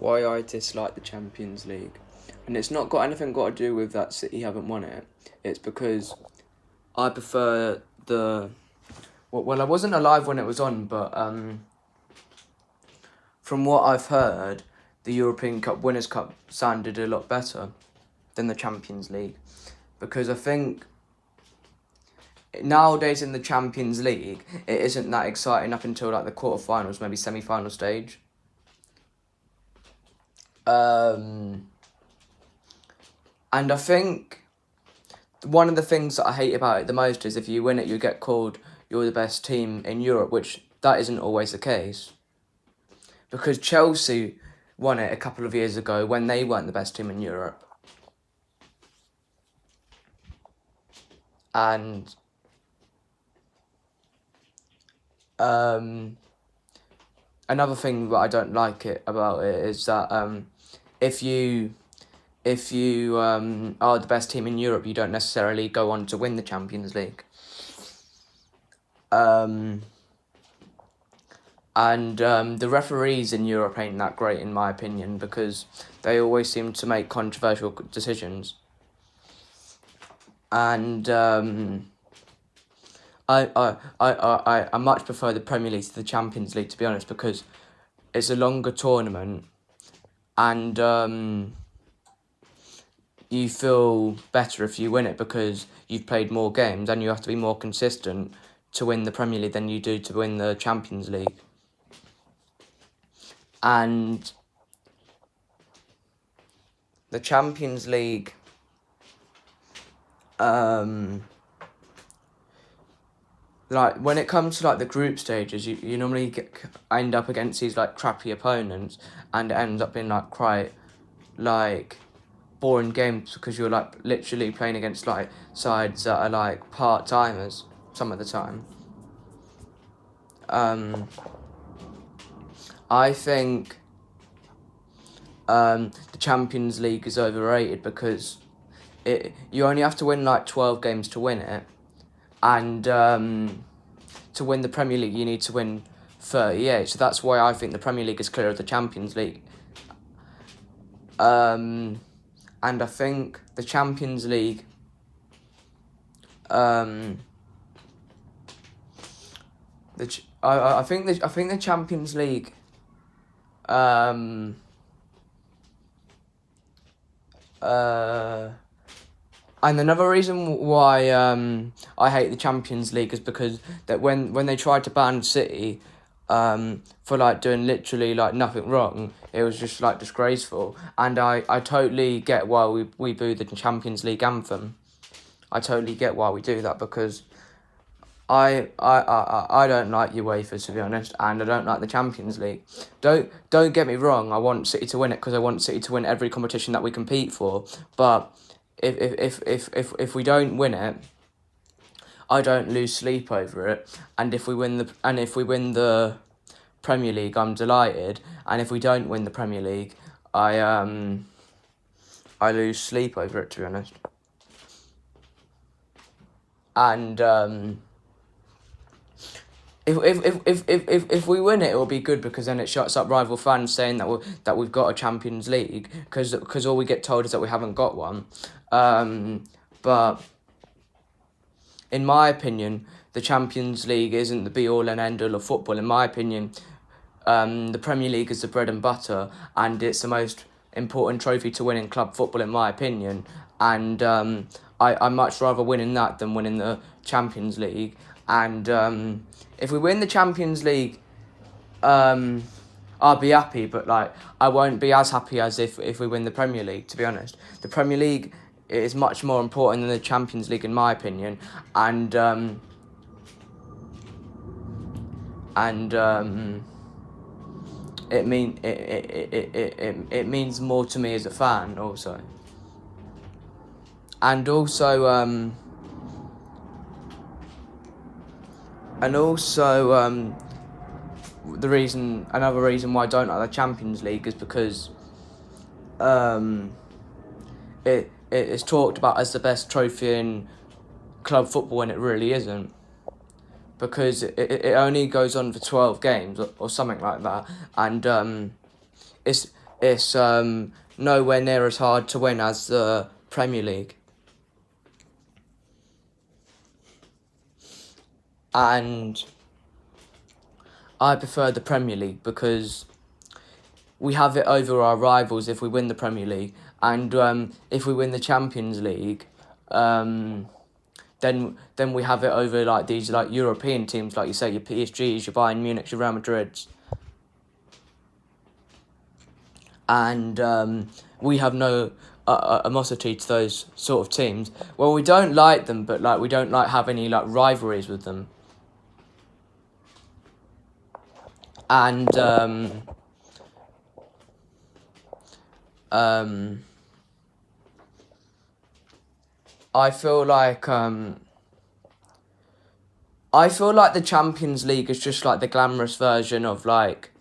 why I dislike the Champions League. And it's not got anything got to do with that City haven't won it. It's because I prefer the... Well, I wasn't alive when it was on, but from what I've heard, the European Cup Winners' Cup sounded a lot better than the Champions League. Because I think nowadays in the Champions League, it isn't that exciting up until like the quarterfinals, maybe semi-final stage. And I think one of the things that I hate about it the most is if you win it, you get called you're the best team in Europe, which that isn't always the case. Because Chelsea won it a couple of years ago when they weren't the best team in Europe. And another thing that I don't like about it is that if you are the best team in Europe, you don't necessarily go on to win the Champions League. And the referees in Europe ain't that great in my opinion because they always seem to make controversial decisions. And I much prefer the Premier League to the Champions League, to be honest, because it's a longer tournament and you feel better if you win it because you've played more games and you have to be more consistent to win the Premier League than you do to win the Champions League. And the Champions League, like when it comes to like the group stages, you normally end up against these like crappy opponents, and it ends up being like quite like boring games because you're like literally playing against like sides that are like part timers some of the time. I think the Champions League is overrated because you only have to win like 12 games to win it, and to win the Premier League you need to win 38, so that's why I think the Premier League is clear of the Champions League. And I think the Champions League I think the Champions League and another reason why I hate the Champions League is because that when they tried to ban City for like doing literally like nothing wrong, it was just like disgraceful. And I totally get why we boo the Champions League anthem. I totally get why we do that because I don't like UEFA, to be honest, and I don't like the Champions League. Don't get me wrong, I want City to win it because I want City to win every competition that we compete for. But if we don't win it, I don't lose sleep over it. And if we win the Premier League, I'm delighted. And if we don't win the Premier League, I lose sleep over it, to be honest. And if we win it, it'll be good because then it shuts up rival fans saying that we've got a Champions League because all we get told is that we haven't got one. But in my opinion, the Champions League isn't the be all and end all of football. In my opinion, the Premier League is the bread and butter, and it's the most important trophy to win in club football, in my opinion. And I much rather winning that than winning the Champions League. And if we win the Champions League, I'll be happy, but like I won't be as happy as if we win the Premier League, to be honest. The Premier League is much more important than the Champions League, in my opinion, and it means more to me as a fan also. And also another reason why I don't like the Champions League is because it is talked about as the best trophy in club football when it really isn't, because it only goes on for 12 games or something like that, and it's it's nowhere near as hard to win as the Premier League. And I prefer the Premier League because we have it over our rivals if we win the Premier League, and if we win the Champions League, then we have it over like these like European teams, like you say, your PSGs, your Bayern Munich, your Real Madrids, and we have no animosity to those sort of teams. Well, we don't like them, but like we don't like have any like rivalries with them, and I feel like the Champions League is just like the glamorous version of like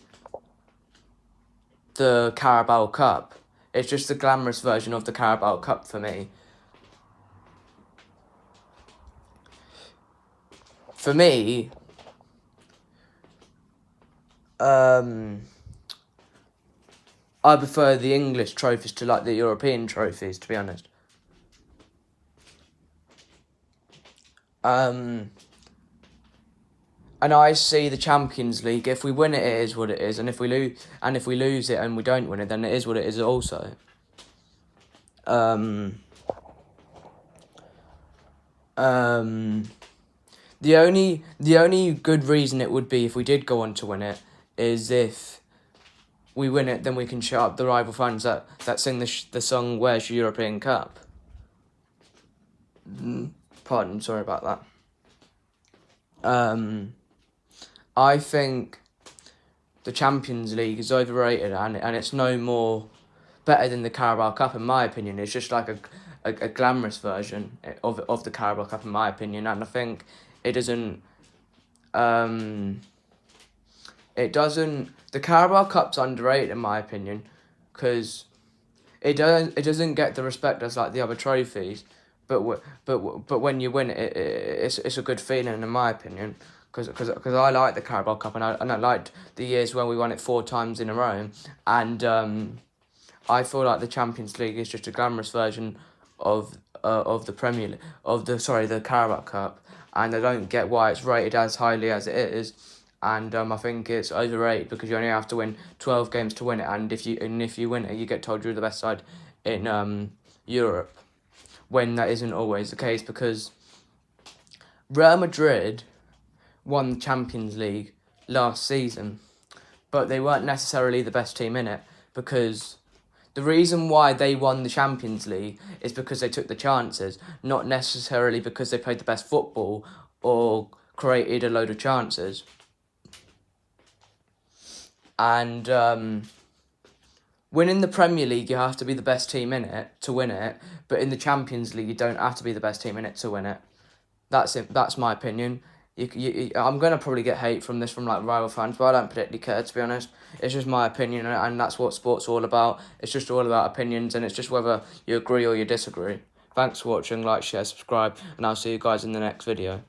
the Carabao Cup. It's just the glamorous version of the Carabao Cup for me. For me, I prefer the English trophies to like the European trophies, to be honest. And I see the Champions League. If we win it, it is what it is, and if we lose it and we don't win it, then it is what it is also. The only good reason it would be if we did go on to win it is if we win it, then we can shut up the rival fans that sing the song "Where's Your European Cup?" Pardon, sorry about that. I think the Champions League is overrated, and it's no more better than the Carabao Cup in my opinion. It's just like a glamorous version of the Carabao Cup in my opinion, and I think it doesn't. The Carabao Cup's underrated in my opinion, because it doesn't get the respect as like the other trophies, but when you win it, it's a good feeling in my opinion, because I like the Carabao Cup, and I liked the years when we won it 4 times in a row, and I feel like the Champions League is just a glamorous version of the Premier League, the Carabao Cup, and I don't get why it's rated as highly as it is. And I think it's overrated because you only have to win 12 games to win it, and if you win it, you get told you're the best side in Europe, when that isn't always the case, because Real Madrid won the Champions League last season, but they weren't necessarily the best team in it, because the reason why they won the Champions League is because they took the chances, not necessarily because they played the best football or created a load of chances. And winning the Premier League, you have to be the best team in it to win it. But in the Champions League, you don't have to be the best team in it to win it. That's it. That's my opinion. I'm gonna probably get hate from this from like rival fans, but I don't particularly care, to be honest. It's just my opinion, and that's what sport's all about. It's just all about opinions, and it's just whether you agree or you disagree. Thanks for watching. Like, share, subscribe, and I'll see you guys in the next video.